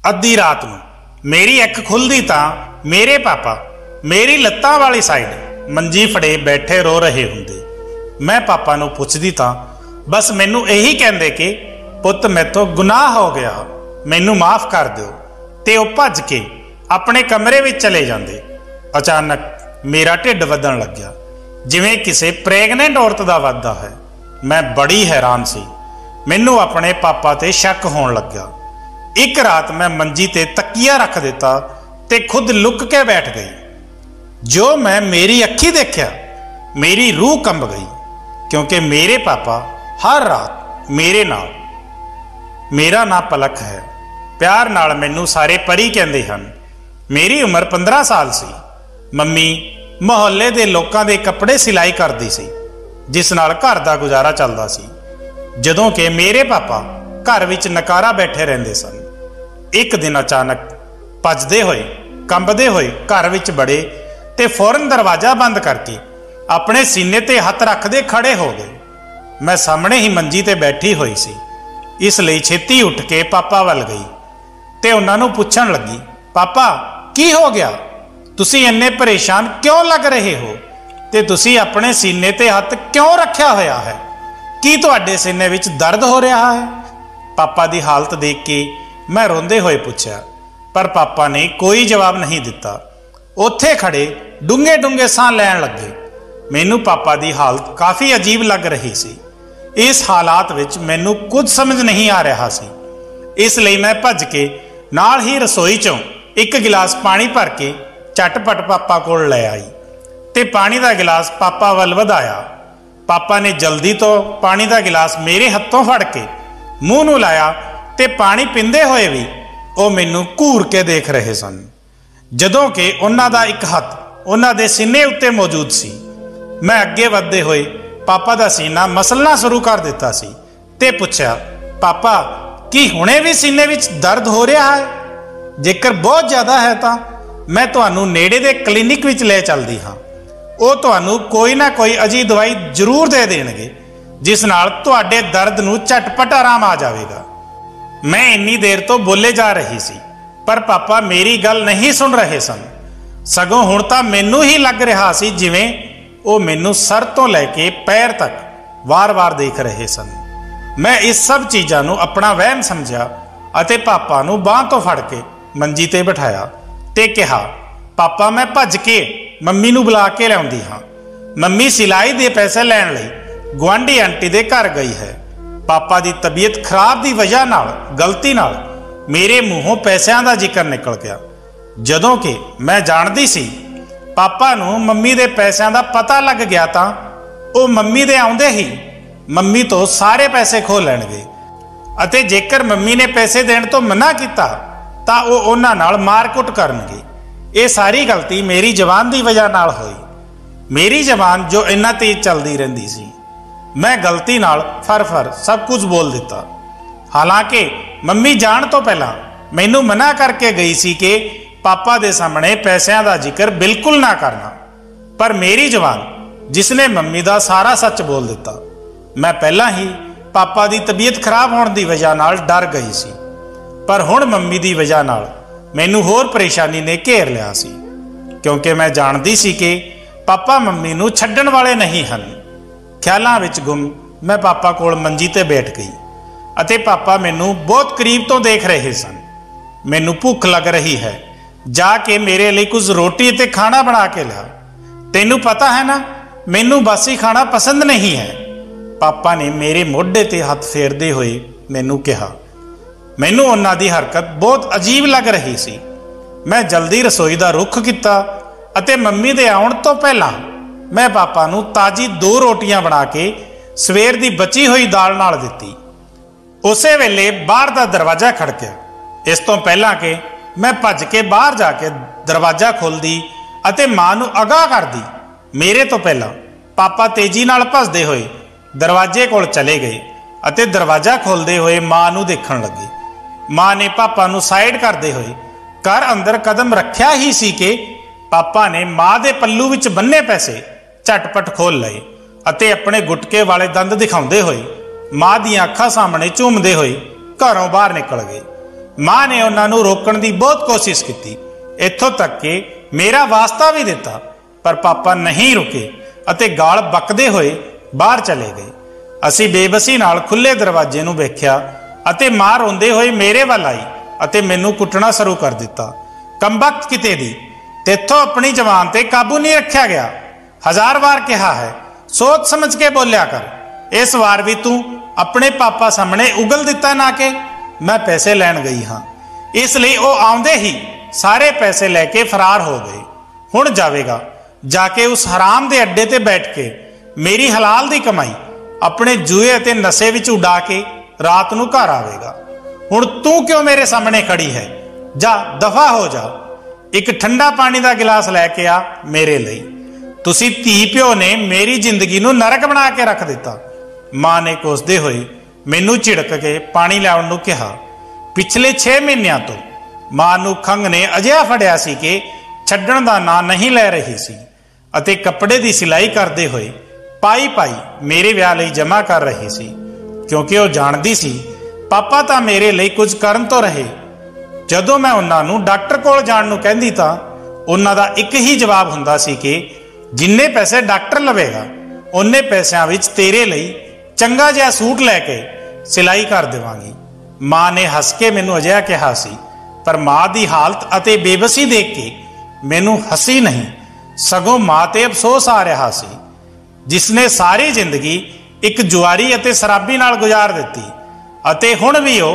अद्धी रात नूं मेरी अख खुलदी तां मेरे पापा मेरी लत्तां वाली साइड मंजी फड़े बैठे रो रहे हुंदे। मैं पापा नूं पुछदी तां बस मैनू यही कहंदे कि पुत्त मैथों गुनाह हो गया, मैनू माफ़ कर दिओ, ते ओह भज के अपने कमरे विच चले जांदे। अचानक मेरा ढिड वधण लग्या जिवें किसी प्रेगनेंट औरत दा वधदा है। मैं बड़ी हैरान सी, मैनू अपने पापा ते शक होण लग्या। एक रात मैं मंजी ते तकिया रख दिता ते खुद लुक के बैठ गई। जो मैं मेरी अखी देखा मेरी रूह कंब गई, क्योंकि मेरे पापा हर रात मेरे नाल, मेरा नाम पलक है, प्यार नाल मैनू सारे परी कहंदे हन। मेरी उम्र 15 साल सी। मम्मी मुहल्ले दे लोकां दे कपड़े सिलाई करदी सी, जिस नाल घर दा गुजारा चलदा सी, जदों कि मेरे पापा घर विच नकारा बैठे रहिंदे सन। एक दिन अचानक भजदे होए कंबदे होए घर विच बड़े ते फौरन दरवाजा बंद करके अपने सीने ते हथ रखदे खड़े हो गए। मैं सामने ही मंजी ते बैठी हुई सी, इसलिए छेती उठ के पापा वल गई ते उन्हां नूं पुछण लगी, पापा की हो गया, तुसी इन्ने परेशान क्यों लग रहे हो, ते तुसी अपने सीने ते हथ क्यों रखा होया है, की तुहाडे सीने विच दर्द हो रहा है। पापा दी हालत देख के मैं रोंदे होए पुछया, पर पापा ने कोई जवाब नहीं दिता। उत्थे खड़े डूंगे डूंगे साह लैण लगे। मैनू पापा दी हालत काफ़ी अजीब लग रही सी। इस हालात विच मैनू कुछ समझ नहीं आ रहा सी, इसलिए मैं भज के नाल ही रसोई चों एक गिलास पानी भर के झटपट पापा कोल लै आई ते पानी का गिलास पापा वल वधाया। पापा ने जल्दी तो पानी का गिलास मेरे हत्थों फड़ के मूँह नूं लाया ते पानी पींदे होए भी वो मैनू घूर के देख रहे सन, जदों कि उन्हां दा एक हत्थ उन्हां दे सीने उत्ते मौजूद सी। मैं अगे वधदे होए पापा दा सीना मसलना शुरू कर दिता सी ते पुछया, पापा की हुणे भी सीने विच दर्द हो रहा है, जेकर बहुत ज़्यादा है तो मैं तुहानू नेड़े दे क्लीनिक विच ले चलदी हाँ, वो तुहानू कोई ना कोई अजी दवाई जरूर दे देणगे जिस नाल तुहाडे दर्द नू झटपट आराम आ जाएगा। मैं इन्नी देर तो बोले जा रही सी, पर पापा मेरी गल नहीं सुन रहे सन, सगों हुण तां मैनू ही लग रहा सी जिवें वो मैनू सर तो लैके पैर तक वार वार देख रहे सन। मैं इस सब चीज़ां नू अपना वहम समझा अते पापा नू बांह तो फड़ के मंजी ते बिठाया ते कहा, पापा मैं भज के मम्मी नू बुला के लिआउंदी हाँ। मम्मी सिलाई दे पैसे लैण लई गुआंढी आंटी दे घर गई है। पापा दी तबीयत खराब दी वजह नाल गलती नाल मेरे मूहों पैसों का जिक्र निकल गया, जदों कि मैं जानदी सी पापा नू मम्मी दे पैसों का पता लग गया तां वो मम्मी दे आउंदे ही मम्मी तो सारे पैसे खो लैणगे, अते जेकर मम्मी ने पैसे देण तो मना किया तां वो उन्हां नाल मारकुट करनगे। ये सारी गलती मेरी जबान की वजह नाल होई। मेरी जबान जो इन्ना तेज चलती रहिंदी सी, मैं गलती नाल फर फर सब कुछ बोल दिता। हालांकि मम्मी जाण तो पहला मैनू मना करके गई सी कि पापा दे सामने पैसों का जिक्र बिल्कुल ना करना, पर मेरी जबान जिसने मम्मी का सारा सच बोल दिता। मैं पहला ही पापा की तबीयत खराब होने की वजह नाल डर गई सी, पर हुण मम्मी की वजह नाल मैनू होर परेशानी ने घेर लिया सी, क्योंकि मैं जानदी सी कि पापा मम्मी नू छड्डण वाले नहीं हन। ख्यालां विच गुम मैं पापा कोल मंजी ते बैठ गई अते पापा मैनू बहुत करीब तो देख रहे सन। मैनू भुख लग रही है, जाके मेरे लिए कुछ रोटी ते खाना बना के लिया। तैनू पता है ना मैनू बासी खाना पसंद नहीं है। पापा ने मेरे मोढे ते हथ फेरदे हुए मैनू कहा। मैनू उन्हां दी हरकत बहुत अजीब लग रही सी। मैं जल्दी रसोई का रुख किया अते मम्मी दे आउण तो पहला मैं पापा नू ताजी 2 रोटियां बना के सवेर दी बची हुई दाल नाल दिती। उसे वेले बाहर दा दरवाजा खड़किया। इस तो पहला कि मैं भज के बाहर जाके दरवाजा खोलदी अते मां नू अगाह करदी, मेरे तो पहला पापा तेजी नाल भजदे होए दरवाजे कोल चले गए अते दरवाजा खोलदे होए मां नू देखण लगे। मां ने पापा नू साइड करदे होए घर अंदर कदम रखिया ही सी कि पापा ने मां दे पल्लू विच बन्ने पैसे झटपट खोल लए अते अपने गुटके वाले दंद दिखाउंदे होए मां दी अखां सामने झूमदे होए घरों बाहर निकल गए। मां ने उन्होंने रोकण की बहुत कोशिश की, इत्थों तक कि मेरा वास्ता भी दिता, पर पापा नहीं रुके अते गाल बकदे हुए बाहर चले गए। असी बेबसी नाल खुले दरवाजे नूं वेख्या अते मां रोंदे हुए मेरे वल आई अते मैनू कुटना शुरू कर दिता। कमबख्त किते दी, तेथों अपनी जबान ते काबू नहीं रखा गया। 1000 बार कहा है, सोच समझ के बोलिया कर। इस बार भी तू अपने पापा सामने उगल दिता ना कि मैं पैसे लैन गई हाँ, इसलिए वो आउंदे ही सारे पैसे लैके फरार हो गए। हुण जावेगा, जाके उस हराम दे अड्डे ते बैठ के मेरी हलाल दी कमाई अपने जुए अते नशे विच उड़ा के रात नूं घर आवेगा। हुण तू क्यों मेरे सामने खड़ी है? जा दफा हो जा। एक ठंडा पानी का गिलास लैके आ मेरे लिए। तुसी धी प्यो ने मेरी जिंदगी नूं नरक बना के रख दिता। मां ने कोसदे हुए मैनू झिड़क के पानी लियाउण नूं कहा। पिछले 6 महीनों तो मां नूं खंघ ने अजिहा फड़िया सी कि छड्डण दा नां नहीं लै रही सी अते कपड़े की सिलाई करते हुए पाई पाई मेरे विआह लई जमा कर रही सी, क्योंकि वह जानती सी पापा तां मेरे लिए कुछ करन तो रहे। जदों मैं उन्होंने डॉक्टर कोल जाण नूं कहंदी तां उन्हां दा एक ही जवाब हुंदा सी कि जिन्ने पैसे डॉक्टर लवेगा उन्ने पैसों विच तेरे लिए चंगा जिहा सूट लैके सिलाई कर देवांगी। मां ने हस के मैनू अजिहा कहा सी, पर मां दी हालत अते बेबसी देख के मैनू हसी नहीं सगों मां ते अफसोस आ रहा सी, जिसने सारी जिंदगी एक जुआरी अते शराबी नाल गुजार दिती अते हुण भी वो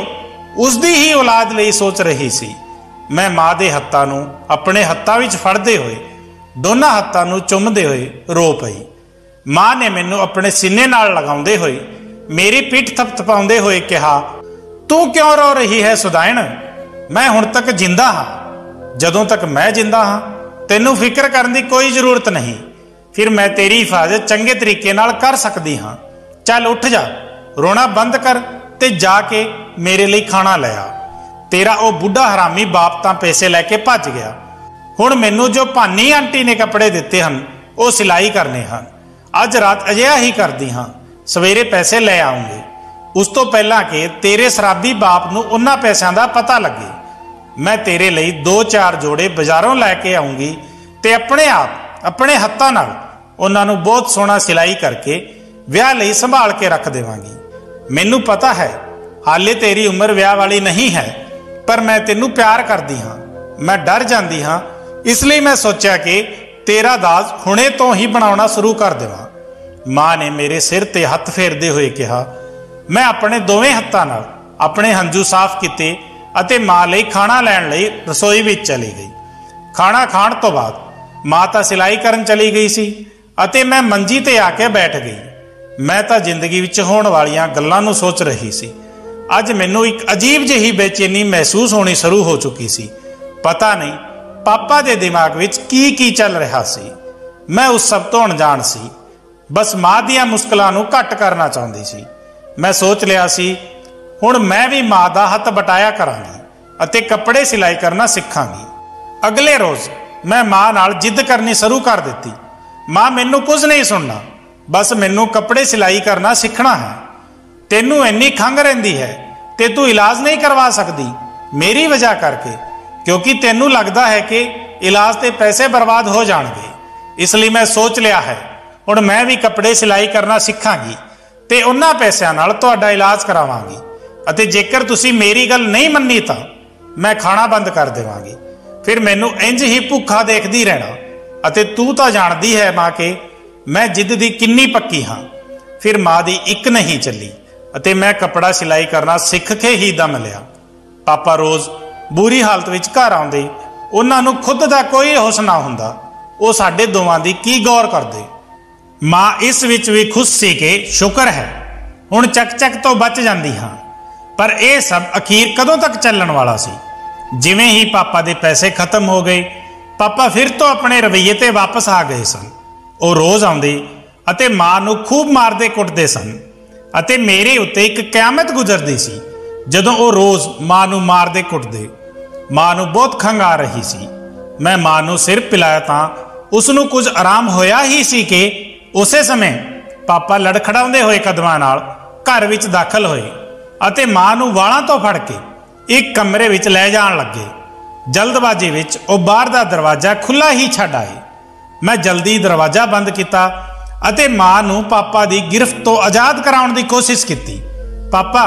उसदी ही औलाद लई सोच रही सी। मैं मां दे हत्थां नूं अपने हत्थां विच फड़दे होए दोनों हत्थां नूं चुमदे होए रो पई। मां ने मैनू अपने सीने नाल लगाउंदे होए मेरी पीठ थपथपाउंदे होए कहा, तू क्यों रो रही है सुदाइण? मैं हुण तक जिंदा हाँ। जदों तक मैं जिंदा हाँ तैनू फिक्र करने की कोई जरूरत नहीं। फिर मैं तेरी हिफाजत चंगे तरीके नाल कर सकती हाँ। चल उठ जा, रोना बंद कर ते जाके मेरे लिए खाना ले आ। तेरा वो बुढ़ा हरामी बाप तां पैसे लैके भज गया। हुण मैनू जो भानी आंटी ने कपड़े दिते हैं वो सिलाई करने हैं। अज रात अजिहा ही करदी हाँ, सवेरे पैसे ले आऊंगे। उस तो पहला कि तेरे शराबी बाप नूं उन्हां पैसों का पता लगे। मैं तेरे लिए 2-4 जोड़े बाजारों लैके आऊंगी ते अपने आप अपने हत्थां नाल उन्हां नूं बहुत सोहना सिलाई करके विआह लई संभाल के रख देवांगी। मैनू पता है हाले तेरी उम्र विआह वाली नहीं है, पर मैं तेनू प्यार करदी हाँ। मैं डर जाती हाँ, इसलिए मैं सोचा कि तेरा दाज हुणे तो ही बनाउणा शुरू कर देवां। मां ने मेरे सिर ते हत्थ फेरदे हुए कहा। मैं अपने दोवें हत्थां नाल अपने हंजू साफ किते अते मां लई खाना लैण लई रसोई विच चली गई। खाना खाण तो बाद मां तां सिलाई करन चली गई सी अते मैं मंजी ते आके बैठ गई। मैं तां जिंदगी विच होण वालियां गल्लां नूं सोच रही सी। अज मैनू एक अजीब जिही बेचैनी महसूस होनी शुरू हो चुकी सी। पता नहीं पापा दे दिमाग विच की चल रहा सी। मैं उस सब तो अणजाण सी, बस मां दियां मुश्किलां नूं घट करना चाहुंदी सी। मैं सोच लिया सी हुण मैं भी मां दा हत्थ बटाया करांगी अते कपड़े सिलाई करना सिखांगी। अगले रोज मैं मां नाल जिद करनी शुरू कर दिती। मां मैनू कुछ नहीं सुनना, बस मैनू कपड़े सिलाई करना सीखना है। तेनू इन्नी खंघ रहिंदी है ते तू इलाज नहीं करवा सकती मेरी वजह करके, क्योंकि तेनू लगता है कि इलाज के पैसे बर्बाद हो जाएंगे। इसलिए मैं सोच लिया है हुण मैं भी कपड़े सिलाई करना सीखांगी ते उन्हां पैसों नाल तुहाडा इलाज करावांगी अते जेकर तुसी मेरी गल नहीं मन्नी तां मैं खाना बंद कर देवांगी। फिर मैनू इंज ही भुखा देखदी रहना अते तू तां जाणदी है मां के मैं जिद दी किन्नी पक्की हाँ। फिर मां दी इक नहीं चली अते मैं कपड़ा सिलाई करना सीख के ही दम लिया। पापा रोज बुरी हालत विच घर आउंदे, उन्हां नूं खुद दा कोई होश ना हुंदा, वो साडे दोवां दी की गौर करदे। मां इस विच भी खुश सी कि शुक्र है हुण चक तो बच जांदी हाँ। पर यह सब अखीर कदों तक चलण वाला सी। जिवें ही पापा दे पैसे खत्म हो गए, पापा फिर तो अपने रवैये ते वापस आ गए सन। वो रोज आउंदे अते मां नूं खूब मारदे कुटदे सन अते मेरे उत्ते एक कयामत गुजरदी सी जदों वो रोज मां नूं मारदे कुटदे। मां नूं बहुत खंघ आ रही सी। मैं मां नूं सिर पिलाया तां उसनूं कुछ आराम होया ही सी कि उसे समय पापा लड़खड़ाउंदे होए कदमां नाल घर विच दाखल होए अते मां नूं वालां तो फड़ के एक कमरे विच लै जाण लगे। जल्दबाजी विच वो बाहर दा दरवाज़ा खुला ही छड्ड आए। मैं जल्दी दरवाज़ा बंद किया अते मां नूं पापा दी गिरफ्त तो आज़ाद कराउण दी कोशिश की। पापा,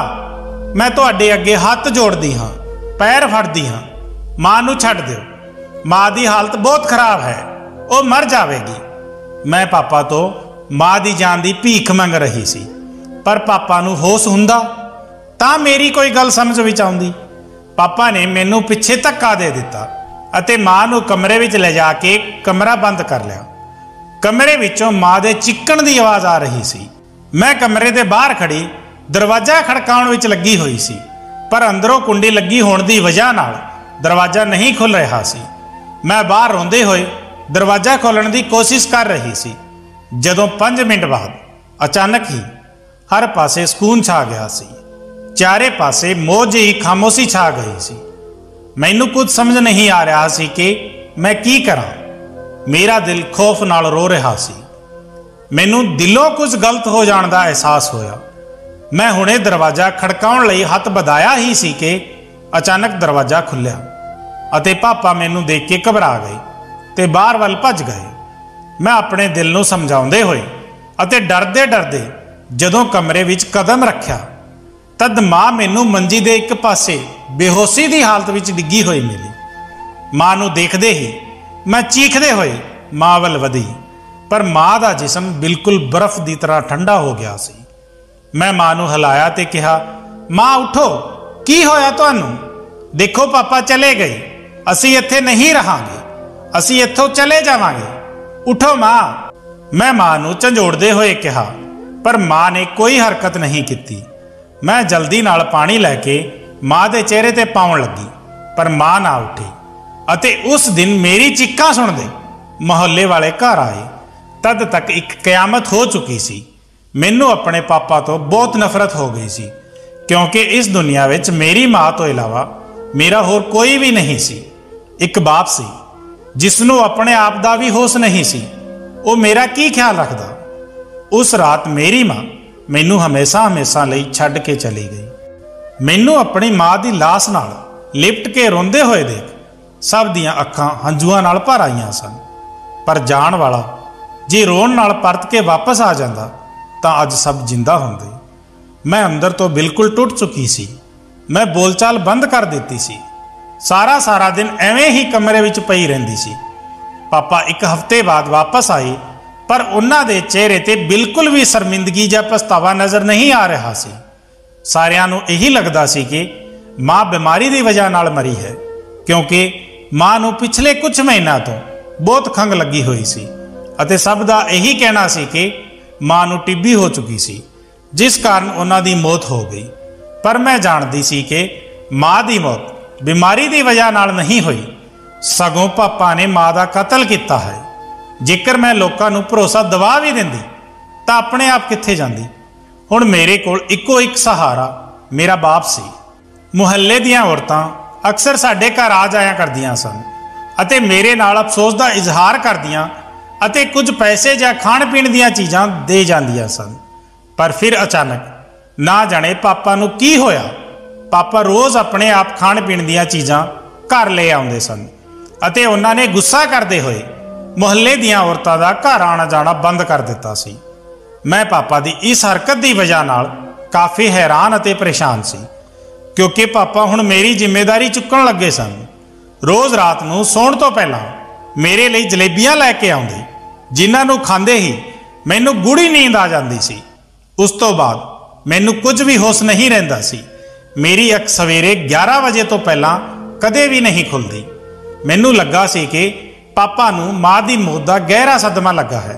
मैं तुहाडे अगे हत्थ जोड़दी हाँ, पैर फड़दी हाँ, मां नूं छड्ड दिओ। मां दी हालत बहुत खराब है, वो मर जावेगी। मैं पापा तो मां दी जान दी भीख मंग रही सी, पर पापा नूं होश हुंदा तां मेरी कोई गल समझ विच आउंदी। पापा ने मैनू पिछे धक्का दे दिता अते मां नूं कमरे विच ले जाके कमरा बंद कर लिया। कमरे विचों मां दे चिक्कण दी आवाज़ आ रही सी। मैं कमरे दे बाहर खड़ी दरवाज़ा खड़काउण विच लगी हुई सी, पर अंदरों कुंडी लगी होण दी वजह नाल दरवाज़ा नहीं खुल रहा सी। मैं बाहर रोंदे होए दरवाज़ा खोलण दी कोशिश कर रही सी, जदों 5 मिनट बाद अचानक ही हर पासे सकून छा गया सी। चारे पासे मोह जी खामोशी छा गई सी। मैनू कुछ समझ नहीं आ रहा सी कि मैं की करा। मेरा दिल खौफ नाल रो रहा सी। मैनू दिलों कुछ गलत हो जाने का एहसास होया। मैं हुणे दरवाज़ा खड़काउण लई हत्थ वधाया ही सी कि अचानक दरवाज़ा खुलिया अते पापा मैनू देख के घबरा गए ते बाहर वल भज गए। मैं अपने दिल नूं समझाउंदे होए अते डरदे डरदे जदों कमरे विच कदम रखिया तद मां मैनू मंजी दे एक पासे बेहोशी की हालत विच डिग्गी हुई मिली। मां नूं देखदे ही मैं चीखदे होए मां वल वधी, पर मां दा जिस्म बिल्कुल बर्फ की तरह ठंडा हो गया सी। मैं मां नूं हिलाया ते कहा, मां उठो, की होया तुहानूं? देखो पापा चले गए, असी इत्थे नहीं रहांगे, असी इत्थों चले जावांगे, उठो मां। मैं मां नूं झंझोड़दे होए कहा, पर मां ने कोई हरकत नहीं की। मैं जल्दी नाल पानी लैके मां दे चेहरे ते पाउण लगी, पर मां ना उठी अते उस दिन मेरी चीकां सुणदे मुहल्ले वाले घर आए। तद तक एक कयामत हो चुकी सी। मैनू अपने पापा तो बहुत नफरत हो गई सी, क्योंकि इस दुनिया विच मेरी मां तो इलावा मेरा होर कोई भी नहीं सी। एक बाप सी जिसनों अपने आप दा भी होश नहीं सी, वो मेरा की ख्याल रखदा। उस रात मेरी मां मैनू हमेशा हमेशा लई छड्ड के चली गई। मैनू अपनी मां दी लाश नाल लिपट के रोंदे होए देख सब दियां अखां हंझुआं नाल भर आईयां सन। पर जाण वाला जे रोण नाल परत के वापस आ जांदा तां अज सब जिंदा हुंदे। मैं अंदर तो बिल्कुल टुट चुकी सी। मैं बोलचाल बंद कर दित्ती सी। सारा दिन एवें ही कमरे विच पई रहिंदी सी। पापा एक हफ्ते बाद वापस आए, पर उन्हां दे चेहरे ते बिल्कुल भी शर्मिंदगी या पछतावा नज़र नहीं आ रहा सी। सारियां नूं यही लगदा सी कि मां बीमारी की वजह नाल मरी है, क्योंकि मां नूं पिछले कुछ महीनों तो बहुत खंघ लगी हुई सी अते सब दा यही कहना सी कि मां नूं टीबी हो चुकी सी, जिस कारण उन्हां दी मौत हो गई। पर मैं जानदी सी कि मां दी मौत बीमारी की वजह नाल नहीं हुई, सगों पापा ने मां दा कतल किया है। जेकर मैं लोकां नूं भरोसा दवा भी दिंदी तां अपने आप कित्थे जांदी। हुण मेरे कोल इक्को एक सहारा मेरा बाप सी। मुहल्ले दीयां औरतां अक्सर साडे घर आ जाया करदियां सन अते मेरे नाल अफसोस दा इजहार करदियां अते कुछ पैसे जां खाण पीण दीयां चीज़ां दे जांदियां सन। पर फिर अचानक ना जाने पापा नूं की होया, पापा रोज़ अपने आप खाण पीण दीयां चीज़ां घर ले आउंदे सन अते उन्हां ने गुस्सा करदे होए मुहल्ले दीयां औरतां दा घर आना जाना बंद कर दिता सी। मैं पापा दी इस हरकत की वजह नाल काफ़ी हैरान अते परेशान सी, क्योंकि पापा हुण मेरी जिम्मेदारी चुकण लगे सन। रोज़ रात नूं सौण तो पहलां मेरे लिए जलेबियां लैके आउंदे, जिन्हां नूं खांदे ही मैनूं गूढ़ी नींद आ जांदी सी। उस तो बाद मैनूं कुछ भी होश नहीं रहिंदा सी। मेरी अख सवेरे 11 बजे तो पहलां कदे भी नहीं खुलदी। मैनूं लगा सी कि पापा नूं मां दी मौत दा गहरा सदमा लगा है,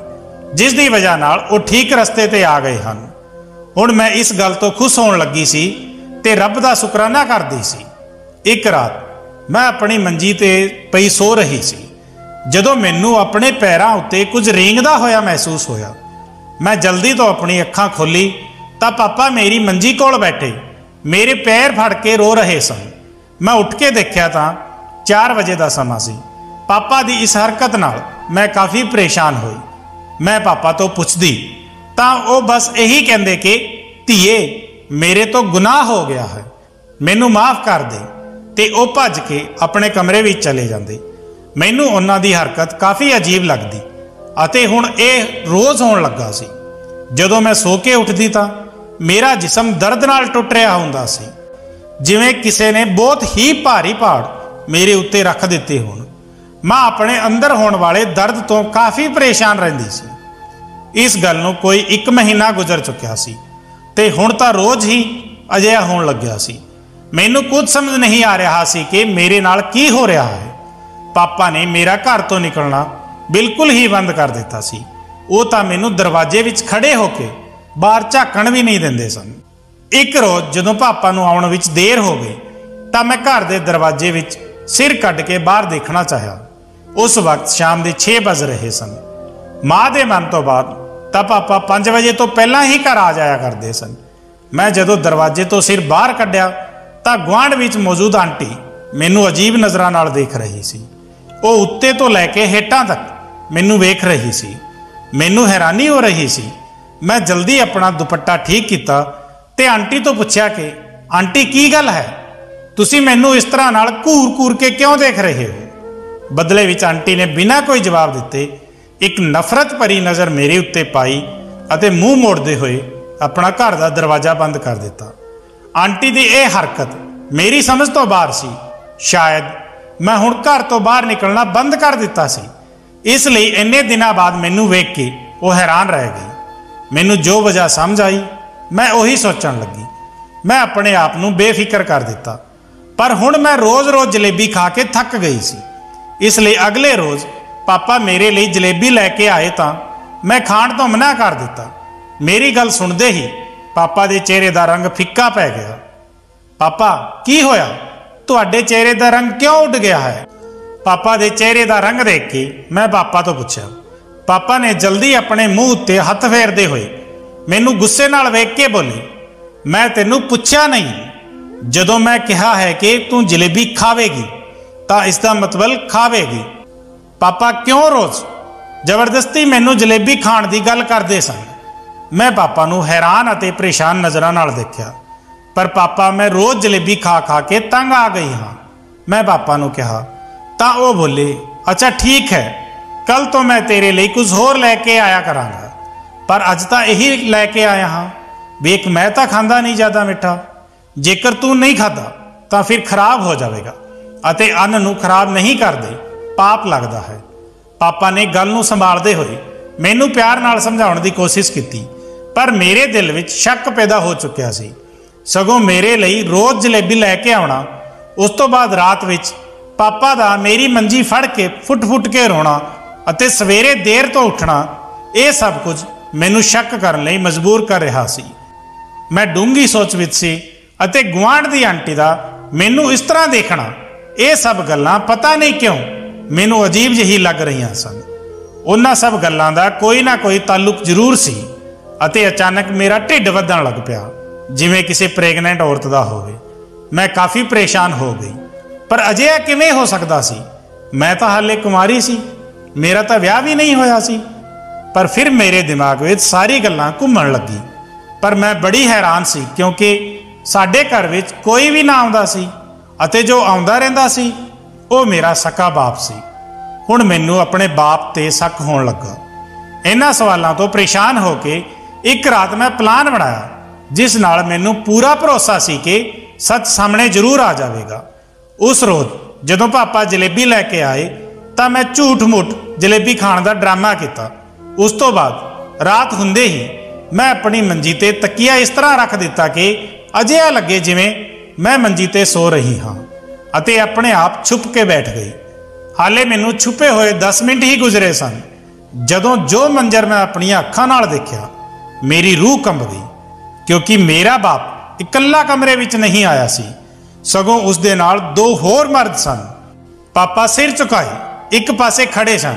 जिस दी वजह नाल वो ठीक रस्ते ते आ गए हन। हुण मैं इस गल तो खुश होण लगी सी ते रब दा शुकराना करदी सी। एक रात मैं अपनी मंजी ते पई सो रही सी, जदों मैनूं अपने पैरां उत्ते कुछ रेंगदा होया महसूस होया। मैं जल्दी तो अपनी अखां खोली तां पापा मेरी मंजी कोल बैठे मेरे पैर फड़ के रो रहे सन। मैं उठ के देखिया तां 4 बजे का समा सी। पापा की इस हरकत नाल मैं काफ़ी परेशान हुई। मैं पापा तो पुछदी तां वो बस यही कहंदे कि धीए मेरे तो गुनाह हो गया है, मैनू माफ़ कर दे। ਤੇ ਉਹ ਭੱਜ ਕੇ ਆਪਣੇ ਕਮਰੇ ਵਿੱਚ ਚਲੇ ਜਾਂਦੇ। ਮੈਨੂੰ ਉਹਨਾਂ ਦੀ ਹਰਕਤ ਕਾਫੀ ਅਜੀਬ ਲੱਗਦੀ ਅਤੇ ਹੁਣ ਇਹ ਰੋਜ਼ ਹੋਣ ਲੱਗਾ ਸੀ। ਜਦੋਂ ਮੈਂ ਸੋ ਕੇ ਉੱਠਦੀ ਤਾਂ ਮੇਰਾ ਜਿਸਮ ਦਰਦ ਨਾਲ ਟੁੱਟ ਰਿਹਾ ਹੁੰਦਾ ਸੀ, ਜਿਵੇਂ ਕਿਸੇ ਨੇ ਬਹੁਤ ਹੀ ਭਾਰੀ ਪਹਾੜ ਮੇਰੇ ਉੱਤੇ ਰੱਖ ਦਿੱਤੇ ਹੋਣ। ਮੈਂ ਆਪਣੇ ਅੰਦਰ ਹੋਣ ਵਾਲੇ ਦਰਦ ਤੋਂ ਕਾਫੀ ਪਰੇਸ਼ਾਨ ਰਹਿੰਦੀ ਸੀ। ਇਸ ਗੱਲ ਨੂੰ ਕੋਈ 1 ਮਹੀਨਾ ਗੁਜ਼ਰ ਚੁੱਕਿਆ ਸੀ ਤੇ ਹੁਣ ਤਾਂ ਰੋਜ਼ ਹੀ ਅਜਿਹਾ ਹੋਣ ਲੱਗਿਆ ਸੀ। ਮੈਨੂੰ ਕੁਝ ਸਮਝ ਨਹੀਂ ਆ ਰਿਹਾ ਸੀ ਕਿ ਮੇਰੇ ਨਾਲ ਕੀ ਹੋ ਰਿਹਾ ਹੈ। ਪਾਪਾ ਨੇ ਮੇਰਾ ਘਰ ਤੋਂ ਨਿਕਲਣਾ ਬਿਲਕੁਲ ਹੀ ਬੰਦ ਕਰ ਦਿੱਤਾ ਸੀ। ਉਹ ਤਾਂ ਮੈਨੂੰ ਦਰਵਾਜ਼ੇ ਵਿੱਚ ਖੜੇ ਹੋ ਕੇ ਬਾਹਰ ਝਾਕਣ ਵੀ ਨਹੀਂ ਦਿੰਦੇ ਸਨ। ਇੱਕ ਰੋਜ਼ ਜਦੋਂ ਪਾਪਾ ਨੂੰ ਆਉਣ ਵਿੱਚ ਦੇਰ ਹੋ ਗਈ ਤਾਂ ਮੈਂ ਘਰ ਦੇ ਦਰਵਾਜ਼ੇ ਵਿੱਚ ਸਿਰ ਕੱਢ ਕੇ ਬਾਹਰ ਦੇਖਣਾ ਚਾਹਿਆ। ਉਸ ਵਕਤ ਸ਼ਾਮ ਦੇ 6 ਵੱਜ ਰਹੇ ਸਨ। ਮਾਂ ਦੇ ਮਨ ਤੋਂ ਬਾਅਦ ਤਾਂ ਪਾਪਾ 5 ਵਜੇ ਤੋਂ ਪਹਿਲਾਂ ਹੀ ਘਰ ਆ ਜਾਇਆ ਕਰਦੇ ਸਨ। ਮੈਂ ਜਦੋਂ ਦਰਵਾਜ਼ੇ ਤੋਂ ਸਿਰ ਬਾਹਰ ਕੱਢਿਆ ਤਾਂ ਗੁਆਂਢ ਵਿੱਚ ਮੌਜੂਦ ਆਂਟੀ ਮੈਨੂੰ ਅਜੀਬ ਨਜ਼ਰਾਂ ਨਾਲ ਦੇਖ ਰਹੀ ਸੀ। ਉਹ ਉੱਤੇ ਤੋਂ ਲੈ ਕੇ ਹੇਠਾਂ ਤੱਕ ਮੈਨੂੰ ਵੇਖ ਰਹੀ ਸੀ। ਮੈਨੂੰ ਹੈਰਾਨੀ ਹੋ ਰਹੀ ਸੀ। ਮੈਂ ਜਲਦੀ ਆਪਣਾ ਦੁਪੱਟਾ ਠੀਕ ਕੀਤਾ ਤੇ ਆਂਟੀ ਤੋਂ ਪੁੱਛਿਆ ਕਿ ਆਂਟੀ ਕੀ ਗੱਲ ਹੈ, ਤੁਸੀਂ ਮੈਨੂੰ ਇਸ ਤਰ੍ਹਾਂ ਨਾਲ ਘੂਰ-ਘੂਰ ਕੇ ਕਿਉਂ ਦੇਖ ਰਹੇ ਹੋ? ਬਦਲੇ ਵਿੱਚ ਆਂਟੀ ਨੇ ਬਿਨਾਂ ਕੋਈ ਜਵਾਬ ਦਿੱਤੇ ਇੱਕ ਨਫ਼ਰਤ ਭਰੀ ਨਜ਼ਰ ਮੇਰੇ ਉੱਤੇ ਪਾਈ ਅਤੇ ਮੂੰਹ ਮੋੜਦੇ ਹੋਏ ਆਪਣਾ ਘਰ ਦਾ ਦਰਵਾਜ਼ਾ ਬੰਦ ਕਰ ਦਿੱਤਾ। ਆਂਟੀ ਦੀ ਇਹ ਹਰਕਤ ਮੇਰੀ ਸਮਝ ਤੋਂ ਬਾਹਰ ਸੀ। ਸ਼ਾਇਦ ਮੈਂ ਹੁਣ ਘਰ ਤੋਂ ਬਾਹਰ ਨਿਕਲਣਾ ਬੰਦ ਕਰ ਦਿੱਤਾ ਸੀ। ਇਸ ਲਈ ਇੰਨੇ ਦਿਨਾਂ ਬਾਅਦ ਮੈਨੂੰ ਵੇਖ ਕੇ ਉਹ ਹੈਰਾਨ ਰਹਿ ਗਈ। ਮੈਨੂੰ ਜੋ ਵਜ੍ਹਾ ਸਮਝ ਆਈ ਮੈਂ ਉਹੀ ਸੋਚਣ ਲੱਗੀ। ਮੈਂ ਆਪਣੇ ਆਪ ਨੂੰ ਬੇਫਿਕਰ ਕਰ ਦਿੱਤਾ। ਪਰ ਹੁਣ ਮੈਂ ਰੋਜ਼-ਰੋਜ਼ ਜਲੇਬੀ ਖਾ ਕੇ ਥੱਕ ਗਈ ਸੀ। ਇਸ ਲਈ ਅਗਲੇ ਰੋਜ਼ ਪਾਪਾ ਮੇਰੇ ਲਈ ਜਲੇਬੀ ਲੈ ਕੇ ਆਏ ਤਾਂ ਮੈਂ ਖਾਣ ਤੋਂ ਮਨਾ ਕਰ ਦਿੱਤਾ। ਮੇਰੀ ਗੱਲ ਸੁਣਦੇ ਹੀ ਪਾਪਾ ਦੇ ਚਿਹਰੇ ਦਾ ਰੰਗ ਫਿੱਕਾ ਪੈ ਗਿਆ। ਪਾਪਾ ਕੀ ਹੋਇਆ? ਤੁਹਾਡੇ ਚਿਹਰੇ ਦਾ ਰੰਗ ਕਿਉਂ ਉੱਡ ਗਿਆ ਹੈ? ਪਾਪਾ ਦੇ ਚਿਹਰੇ ਦਾ ਰੰਗ ਦੇਖ ਕੇ ਮੈਂ ਪਾਪਾ ਤੋਂ ਪੁੱਛਿਆ। ਪਾਪਾ ਨੇ ਜਲਦੀ ਆਪਣੇ ਮੂੰਹ ਉੱਤੇ ਹੱਥ ਫੇਰਦੇ ਹੋਏ ਮੈਨੂੰ ਗੁੱਸੇ ਨਾਲ ਵੇਖ ਕੇ ਬੋਲੇ, ਮੈਂ ਤੈਨੂੰ ਪੁੱਛਿਆ ਨਹੀਂ। ਜਦੋਂ ਮੈਂ ਕਿਹਾ ਹੈ ਕਿ ਤੂੰ ਜਲੇਬੀ ਖਾਵੇਗੀ ਤਾਂ ਇਸ ਦਾ ਮਤਲਬ ਖਾਵੇਗੀ। ਪਾਪਾ ਕਿਉਂ ਰੋਜ਼ ਜ਼ਬਰਦਸਤੀ ਮੈਨੂੰ ਜਲੇਬੀ ਖਾਣ ਦੀ ਗੱਲ ਕਰਦੇ ਸਨ? ਮੈਂ ਪਾਪਾ ਨੂੰ ਹੈਰਾਨ ਅਤੇ ਪਰੇਸ਼ਾਨ ਨਜ਼ਰਾਂ ਨਾਲ ਦੇਖਿਆ। ਪਰ ਪਾਪਾ ਮੈਂ ਰੋਜ਼ ਜਲੇਬੀ ਖਾ ਖਾ ਕੇ ਤੰਗ ਆ ਗਈ ਹਾਂ। ਮੈਂ ਪਾਪਾ ਨੂੰ ਕਿਹਾ ਤਾਂ ਉਹ ਬੋਲੇ, ਅੱਛਾ ਠੀਕ ਹੈ, ਕੱਲ ਤੋਂ ਮੈਂ ਤੇਰੇ ਲਈ ਕੁਝ ਹੋਰ ਲੈ ਕੇ ਆਇਆ ਕਰਾਂਗਾ, ਪਰ ਅੱਜ ਤਾਂ ਇਹੀ ਲੈ ਕੇ ਆਇਆ ਹਾਂ। ਵੇਖ ਮੈਂ ਤਾਂ ਖਾਂਦਾ ਨਹੀਂ ਜ਼ਿਆਦਾ ਮਿੱਠਾ। ਜੇਕਰ ਤੂੰ ਨਹੀਂ ਖਾਦਾ ਤਾਂ ਫਿਰ ਖਰਾਬ ਹੋ ਜਾਵੇਗਾ ਅਤੇ ਅੰਨ ਨੂੰ ਖਰਾਬ ਨਹੀਂ ਕਰਦੇ, ਪਾਪ ਲੱਗਦਾ ਹੈ। ਪਾਪਾ ਨੇ ਗੱਲ ਨੂੰ ਸੰਭਾਲਦੇ ਹੋਏ ਮੈਨੂੰ ਪਿਆਰ ਨਾਲ ਸਮਝਾਉਣ ਦੀ ਕੋਸ਼ਿਸ਼ ਕੀਤੀ, ਪਰ ਮੇਰੇ ਦਿਲ ਵਿੱਚ ਸ਼ੱਕ ਪੈਦਾ ਹੋ ਚੁੱਕਿਆ ਸੀ। ਸਗੋਂ ਮੇਰੇ ਲਈ ਰੋਜ਼ ਜਲੇਬੀ ਲੈ ਕੇ ਆਉਣਾ, ਉਸ ਤੋਂ ਬਾਅਦ ਰਾਤ ਵਿੱਚ ਪਾਪਾ ਦਾ ਮੇਰੀ ਮੰਜੀ ਫੜ ਕੇ ਫੁੱਟ-ਫੁੱਟ ਕੇ ਰੋਣਾ ਅਤੇ ਸਵੇਰੇ ਦੇਰ ਤੋਂ ਉੱਠਣਾ, ਇਹ ਸਭ ਕੁਝ ਮੈਨੂੰ ਸ਼ੱਕ ਕਰਨ ਲਈ ਮਜਬੂਰ ਕਰ ਰਿਹਾ ਸੀ। ਮੈਂ ਡੂੰਘੀ ਸੋਚ ਵਿੱਚ ਸੀ ਅਤੇ ਗੁਆਂਢ ਦੀ ਆਂਟੀ ਦਾ ਮੈਨੂੰ ਇਸ ਤਰ੍ਹਾਂ ਦੇਖਣਾ, ਇਹ ਸਭ ਗੱਲਾਂ ਪਤਾ ਨਹੀਂ ਕਿਉਂ ਮੈਨੂੰ ਅਜੀਬ ਜਿਹੀ ਲੱਗ ਰਹੀਆਂ ਸਨ। ਉਹਨਾਂ ਸਭ ਗੱਲਾਂ ਦਾ ਕੋਈ ਨਾ ਕੋਈ ਤਾਲੁਕ ਜ਼ਰੂਰ ਸੀ ਅਤੇ ਅਚਾਨਕ ਮੇਰਾ ਢਿੱਡ ਵੱਧਣ ਲੱਗ ਪਿਆ, ਜਿਵੇਂ ਕਿਸੇ ਪ੍ਰੈਗਨੈਂਟ ਔਰਤ ਦਾ ਹੋਵੇ। ਮੈਂ ਕਾਫੀ ਪਰੇਸ਼ਾਨ ਹੋ ਗਈ। ਪਰ ਅਜਿਹਾ ਕਿਵੇਂ ਹੋ ਸਕਦਾ ਸੀ? ਮੈਂ ਤਾਂ ਹਾਲੇ ਕੁਮਾਰੀ ਸੀ, ਮੇਰਾ ਤਾਂ ਵਿਆਹ ਵੀ ਨਹੀਂ ਹੋਇਆ ਸੀ। ਪਰ ਫਿਰ ਮੇਰੇ ਦਿਮਾਗ ਵਿੱਚ ਸਾਰੀ ਗੱਲਾਂ ਘੁੰਮਣ ਲੱਗੀ। ਪਰ ਮੈਂ ਬੜੀ ਹੈਰਾਨ ਸੀ ਕਿਉਂਕਿ ਸਾਡੇ ਘਰ ਵਿੱਚ ਕੋਈ ਵੀ ਨਾ ਆਉਂਦਾ ਸੀ ਅਤੇ ਜੋ ਆਉਂਦਾ ਰਹਿੰਦਾ ਸੀ ਉਹ ਮੇਰਾ ਸਕਾ ਬਾਪ ਸੀ। ਹੁਣ ਮੈਨੂੰ ਆਪਣੇ ਬਾਪ ਤੇ ਸ਼ੱਕ ਹੋਣ ਲੱਗਾ। ਇਹਨਾਂ ਸਵਾਲਾਂ ਤੋਂ ਪਰੇਸ਼ਾਨ ਹੋ ਕੇ ਇੱਕ ਰਾਤ ਮੈਂ ਪਲਾਨ ਬਣਾਇਆ, ਜਿਸ ਨਾਲ ਮੈਨੂੰ ਪੂਰਾ ਭਰੋਸਾ ਸੀ ਕਿ ਸੱਚ ਸਾਹਮਣੇ ਜ਼ਰੂਰ ਆ ਜਾਵੇਗਾ। ਉਸ ਰੋਜ਼ ਜਦੋਂ ਪਾਪਾ ਜਲੇਬੀ ਲੈ ਕੇ ਆਏ ਤਾਂ ਮੈਂ ਝੂਠ-ਮੂਠ ਜਲੇਬੀ ਖਾਣ ਦਾ ਡਰਾਮਾ ਕੀਤਾ। ਉਸ ਤੋਂ ਬਾਅਦ ਰਾਤ ਹੁੰਦੇ ਹੀ ਮੈਂ ਆਪਣੀ ਮੰਜੀ ਤੇ ਤਕੀਆ ਇਸ ਤਰ੍ਹਾਂ ਰੱਖ ਦਿੱਤਾ ਕਿ ਅਜਿਹਾ ਲੱਗੇ ਜਿਵੇਂ ਮੈਂ ਮੰਜੀ ਤੇ ਸੋ ਰਹੀ ਹਾਂ ਅਤੇ ਆਪਣੇ ਆਪ ਛੁਪ ਕੇ ਬੈਠ ਗਈ। ਹਾਲੇ ਮੈਨੂੰ ਛੁਪੇ ਹੋਏ 10 ਮਿੰਟ ਹੀ ਗੁਜ਼ਰੇ ਸਨ ਜਦੋਂ ਜੋ ਮੰਜ਼ਰ ਮੈਂ ਆਪਣੀਆਂ ਅੱਖਾਂ ਨਾਲ ਦੇਖਿਆ, ਮੇਰੀ ਰੂਹ ਕੰਬ ਗਈ, ਕਿਉਂਕਿ ਮੇਰਾ ਬਾਪ ਇਕੱਲਾ ਕਮਰੇ ਵਿੱਚ ਨਹੀਂ ਆਇਆ ਸੀ, ਸਗੋਂ ਉਸ ਦੇ ਨਾਲ 2 ਹੋਰ ਮਰਦ ਸਨ। ਪਾਪਾ ਸਿਰ ਝੁਕਾਏ ਇੱਕ ਪਾਸੇ ਖੜੇ ਸਨ।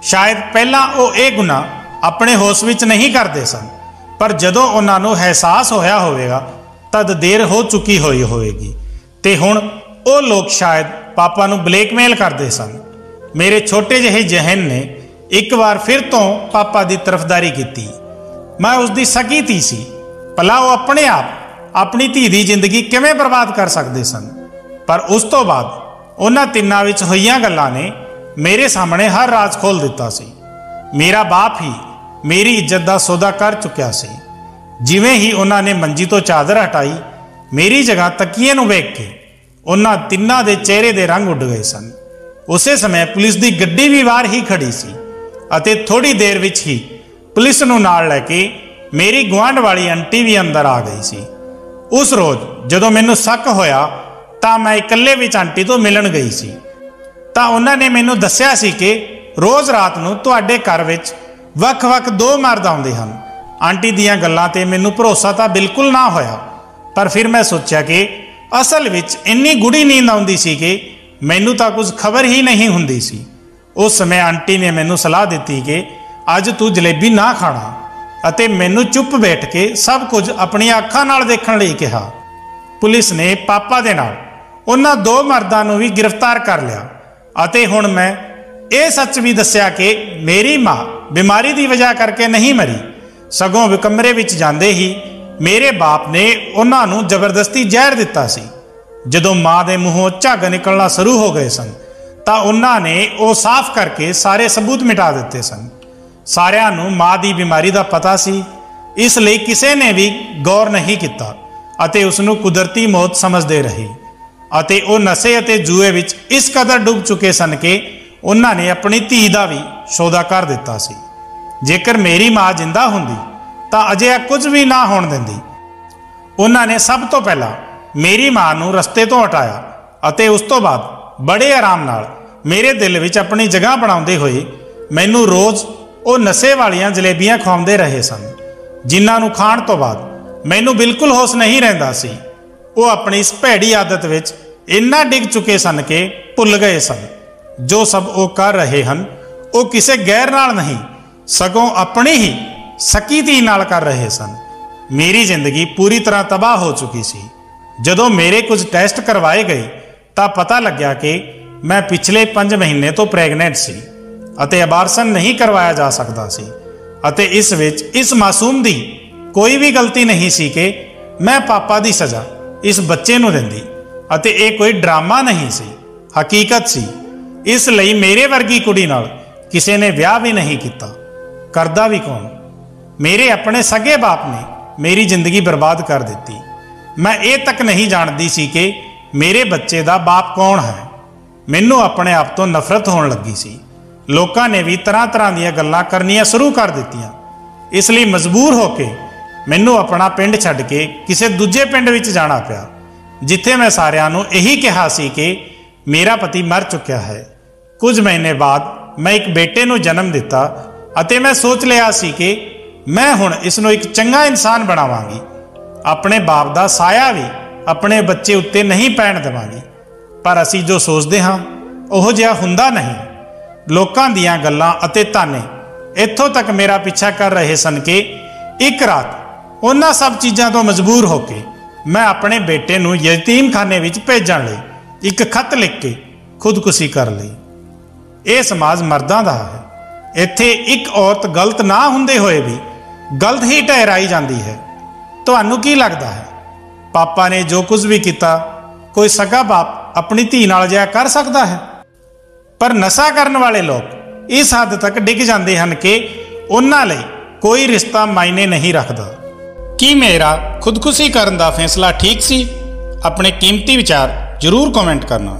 ਸ਼ਾਇਦ ਪਹਿਲਾਂ ਉਹ ਇਹ ਗੁਨਾਹ ਆਪਣੇ ਹੋਸ਼ ਵਿੱਚ ਨਹੀਂ ਕਰਦੇ ਸਨ, ਪਰ ਜਦੋਂ ਉਹਨਾਂ ਨੂੰ ਅਹਿਸਾਸ ਹੋਇਆ ਹੋਵੇਗਾ ਤਦ ਦੇਰ ਹੋ ਚੁੱਕੀ ਹੋਈ ਹੋਵੇਗੀ ਤੇ ਹੁਣ ਉਹ ਲੋਕ ਸ਼ਾਇਦ ਪਾਪਾ ਨੂੰ ਬਲੈਕਮੇਲ ਕਰਦੇ ਸਨ। ਮੇਰੇ ਛੋਟੇ ਜਿਹੇ ਜ਼ਿਹਨ ਨੇ ਇੱਕ ਵਾਰ ਫਿਰ ਤੋਂ ਪਾਪਾ ਦੀ ਤਰਫਦਾਰੀ ਕੀਤੀ। ਮੈਂ ਉਸ ਦੀ ਸਕੀ ਧੀ ਸੀ। ਭਲਾ ਉਹ ਆਪਣੇ ਆਪ ਆਪਣੀ ਧੀ ਦੀ ਜ਼ਿੰਦਗੀ ਕਿਵੇਂ ਬਰਬਾਦ ਕਰ ਸਕਦੇ ਸਨ? पर उस तो बाद उन्हां तिन्नां विच होईयां गल्लां ने मेरे सामने हर राज खोल दिता सी। मेरा बाप ही मेरी इज्जत दा सौदा कर चुकिया सी। जिवें ही उन्हां ने मंजी तो चादर हटाई, मेरी जगह तकिए नूं वेख के उन्हां तिन्नां दे चेहरे दे रंग उड़ गए सन। उसे समय पुलिस दी गड्डी भी बाहर ही खड़ी सी अते थोड़ी देर विच ही पुलिस नूं नाल लैके मेरी गुआंढ वाली आंटी भी अंदर आ गई सी। उस रोज जदों मैनूं शक होया तां मैं इकल्ले विच आंटी तो मिलन गई सी, तां उन्हां ने मैनूं दस्सिया सी कि रोज़ रात नूं तुहाडे घर विच वख-वख 2 मर्द आउंदे हन। आंटी दीयां गल्लां ते मैनूं भरोसा तां बिल्कुल ना होया, पर फिर मैं सोचिया कि असल विच इन्नी गूढ़ी नींद आउंदी सी कि मैनूं तां कुछ खबर ही नहीं हुंदी सी। उस समय आंटी ने मैनूं सलाह दित्ती कि अज तू जलेबी ना खाना अते मैनूं चुप बैठ के सब कुछ अपनी अखां नाल देखण लई कहा। पुलिस ने पापा दे नाल उन्हां 2 मर्दां नूं भी गिरफ्तार कर लिया अते हुण मैं ये सच भी दस्सिया कि मेरी मां बीमारी की वजह करके नहीं मरी, सगों कमरे विच जांदे ही मेरे बाप ने उन्हां नूं जबरदस्ती जहर दिता सी। जदों मां दे मूहों झग निकलना शुरू हो गए सन तां उन्हां ने वो साफ करके सारे सबूत मिटा दिते सन। सारियां नूं मां दी बीमारी दा पता सी, इसलिए किसी ने भी गौर नहीं किया अते उसनूं कुदरती मौत समझदे रहे अते वो नशे अते जुए विच इस कदर डूब चुके सन कि उन्हां ने अपनी धी दा भी सौदा कर दिता सी। जेकर मेरी मां जिंदा हुंदी तां अजिहा कुछ भी ना होण दिंदी। उन्हां ने सब तो पहला मेरी मां नूं रस्ते तो हटाया अते उस तो बाद बड़े आराम नाल मेरे दिल विच अपनी जगह बनाउंदे होए मैनूं रोज़ वो नशे वालियां जलेबियां खवाउंदे रहे सन, जिन्हां नूं खाण तो बाद मैनूं बिल्कुल होश नहीं रहिंदा सी। वो अपनी इस भैड़ी आदत विच इन्ना डिग चुके सन कि भुल गए सन जो सब वो कर रहे हन वो किसी गैर नाल नहीं सगों अपनी ही सकी धी नाल कर रहे सन। मेरी जिंदगी पूरी तरह तबाह हो चुकी सी। जदों मेरे कुछ टेस्ट करवाए गए तां पता लग्या कि मैं पिछले 5 महीने तो प्रैगनेंट सी अते अबारसन नहीं करवाया जा सकता सी अते इस विच इस मासूम दी कोई भी गलती नहीं सी कि मैं पापा दी सज़ा इस बच्चे नूं दिंदी अते ये कोई ड्रामा नहीं सी, हकीकत सी। इसलिए मेरे वर्गी कुड़ी नाल किसी ने विआह भी नहीं किया, करदा भी कौन। मेरे अपने सगे बाप ने मेरी जिंदगी बर्बाद कर दी। मैं ये तक नहीं जानती सी कि मेरे बच्चे दा बाप कौन है। मैनूं अपने आप तो नफरत होने लगी सी। लोकां ने भी तरह तरह दीयां गल्लां करनियां शुरू कर दित्तियां। इसलिए मजबूर होके मैनूं अपना पिंड छड्ड के किसी दूजे पिंड विच जाना पिया, जिथे मैं सारियां नूं यही कहा सी कि मेरा पति मर चुकिया है। कुछ महीने बाद मैं एक बेटे नूं जन्म दिता अते मैं सोच लिया सी कि मैं हुण इसनूं एक चंगा इंसान बनावांगी, अपने बाप दा साया भी अपने बच्चे उत्ते नहीं पैण देवांगी। पर असीं जो सोचदे हां ओहो जिहा हुंदा नहीं। लोकां दीयां गल्लां अते ताने इत्थों तक मेरा पीछा कर रहे सन कि एक रात उन्हां सब चीज़ां तो मजबूर होके मैं अपने बेटे नूं यतीम खाने विच भेजण लई एक खत लिख के खुदकुशी कर लई। ये समाज मर्दां दा है। इत्थे एक औरत गलत ना हुंदे होए भी गलत ही ठहराई जाती है। तुहानूं की लगदा है पापा ने जो कुछ भी किया कोई सगा बाप अपनी धी नाल जिहा कर सकता है? पर नशा करन वाले लोग इस हद तक डिग जाते हैं कि उन्हां लई कोई रिश्ता मायने नहीं रखता। की मेरा खुदकुशी करन दा फैसला ठीक सी? अपने कीमती विचार जरूर कमेंट करना।